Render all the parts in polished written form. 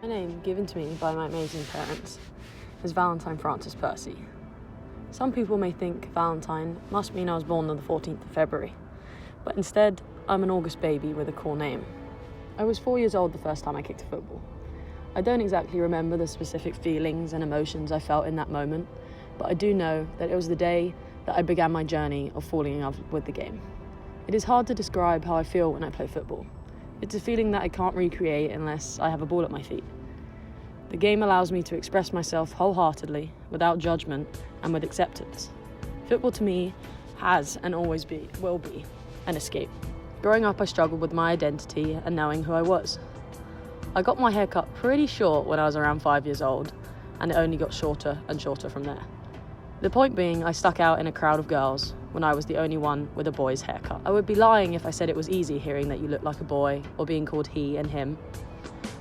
My name, given to me by my amazing parents, is Valentine Pursey. Some people may think Valentine must mean I was born on the 14th of February, but instead, I'm an August baby with a cool name. I was 4 years old the first time I kicked a football. I don't exactly remember the specific feelings and emotions I felt in that moment, but I do know that it was the day that I began my journey of falling in love with the game. It is hard to describe how I feel when I play football. It's a feeling that I can't recreate unless I have a ball at my feet. The game allows me to express myself wholeheartedly, without judgment and with acceptance. Football to me has and always will be an escape. Growing up, I struggled with my identity and knowing who I was. I got my hair cut pretty short when I was around 5 years old, and it only got shorter and shorter from there. The point being, I stuck out in a crowd of girls when I was the only one with a boy's haircut. I would be lying if I said it was easy hearing that you look like a boy or being called he and him.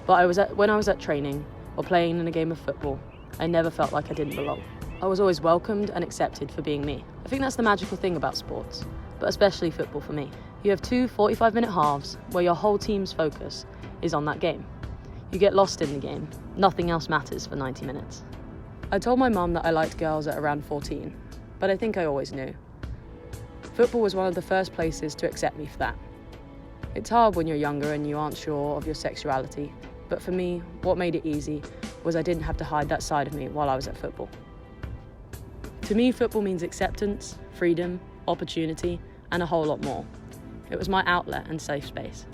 But when I was at training or playing in a game of football, I never felt like I didn't belong. I was always welcomed and accepted for being me. I think that's the magical thing about sports, but especially football for me. You have two 45-minute halves where your whole team's focus is on that game. You get lost in the game. Nothing else matters for 90 minutes. I told my mum that I liked girls at around 14, but I think I always knew. Football was one of the first places to accept me for that. It's hard when you're younger and you aren't sure of your sexuality, but for me, what made it easy was I didn't have to hide that side of me while I was at football. To me, football means acceptance, freedom, opportunity, and a whole lot more. It was my outlet and safe space.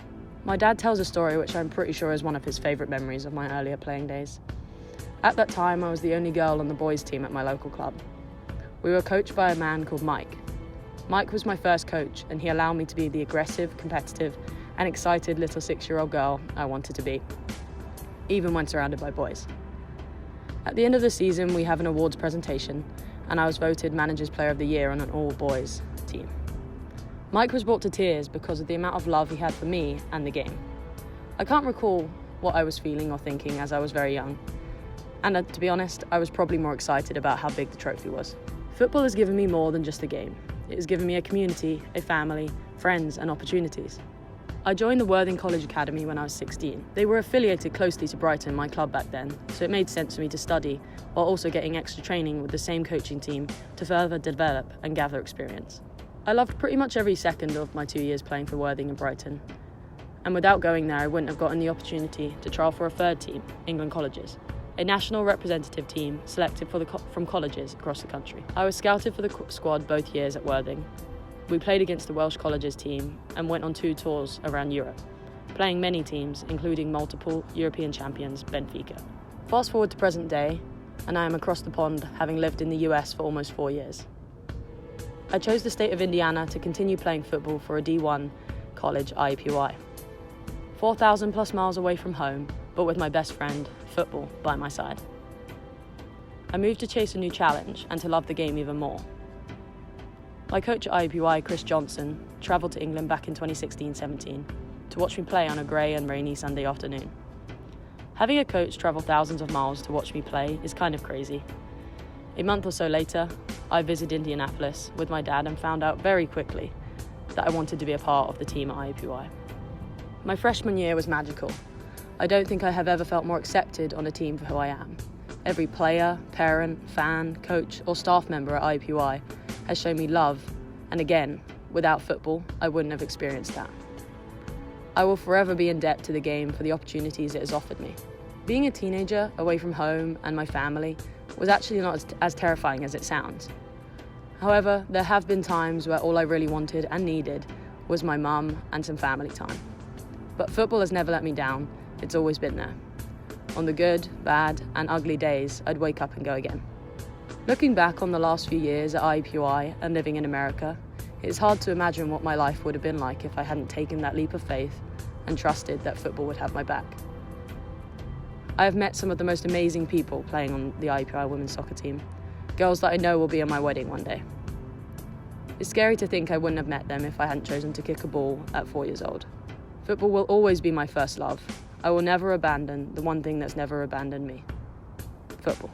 My dad tells a story which I'm pretty sure is one of his favourite memories of my earlier playing days. At that time, I was the only girl on the boys' team at my local club. We were coached by a man called Mike. Mike was my first coach, and he allowed me to be the aggressive, competitive, and excited little 6-year-old girl I wanted to be, even when surrounded by boys. At the end of the season, we have an awards presentation, and I was voted Manager's Player of the Year on an all-boys team. Mike was brought to tears because of the amount of love he had for me and the game. I can't recall what I was feeling or thinking as I was very young, and to be honest, I was probably more excited about how big the trophy was. Football has given me more than just a game. It has given me a community, a family, friends, and opportunities. I joined the Worthing College Academy when I was 16. They were affiliated closely to Brighton, my club back then, so it made sense for me to study while also getting extra training with the same coaching team to further develop and gather experience. I loved pretty much every second of my 2 years playing for Worthing and Brighton. And without going there, I wouldn't have gotten the opportunity to trial for a third team, England Colleges, a national representative team selected from colleges across the country. I was scouted for the squad both years at Worthing. We played against the Welsh Colleges team and went on 2 tours around Europe, playing many teams, including multiple European champions, Benfica. Fast forward to present day, and I am across the pond, having lived in the US for almost 4 years. I chose the state of Indiana to continue playing football for a D-1 college, IUPUI. 4,000 plus miles away from home, but with my best friend, football, by my side. I moved to chase a new challenge and to love the game even more. My coach at IUPUI, Chris Johnson, travelled to England back in 2016-17 to watch me play on a grey and rainy Sunday afternoon. Having a coach travel thousands of miles to watch me play is kind of crazy. A month or so later, I visited Indianapolis with my dad and found out very quickly that I wanted to be a part of the team at IUPUI. My freshman year was magical. I don't think I have ever felt more accepted on a team for who I am. Every player, parent, fan, coach, or staff member at IUPUI has shown me love, and again, without football, I wouldn't have experienced that. I will forever be in debt to the game for the opportunities it has offered me. Being a teenager, away from home and my family, was actually not as terrifying as it sounds. However, there have been times where all I really wanted and needed was my mum and some family time. But football has never let me down. It's always been there. On the good, bad, and ugly days, I'd wake up and go again. Looking back on the last few years at IUPUI and living in America, it's hard to imagine what my life would have been like if I hadn't taken that leap of faith and trusted that football would have my back. I have met some of the most amazing people playing on the IUPUI women's soccer team, girls that I know will be at my wedding one day. It's scary to think I wouldn't have met them if I hadn't chosen to kick a ball at 4 years old. Football will always be my first love. I will never abandon the one thing that's never abandoned me: football.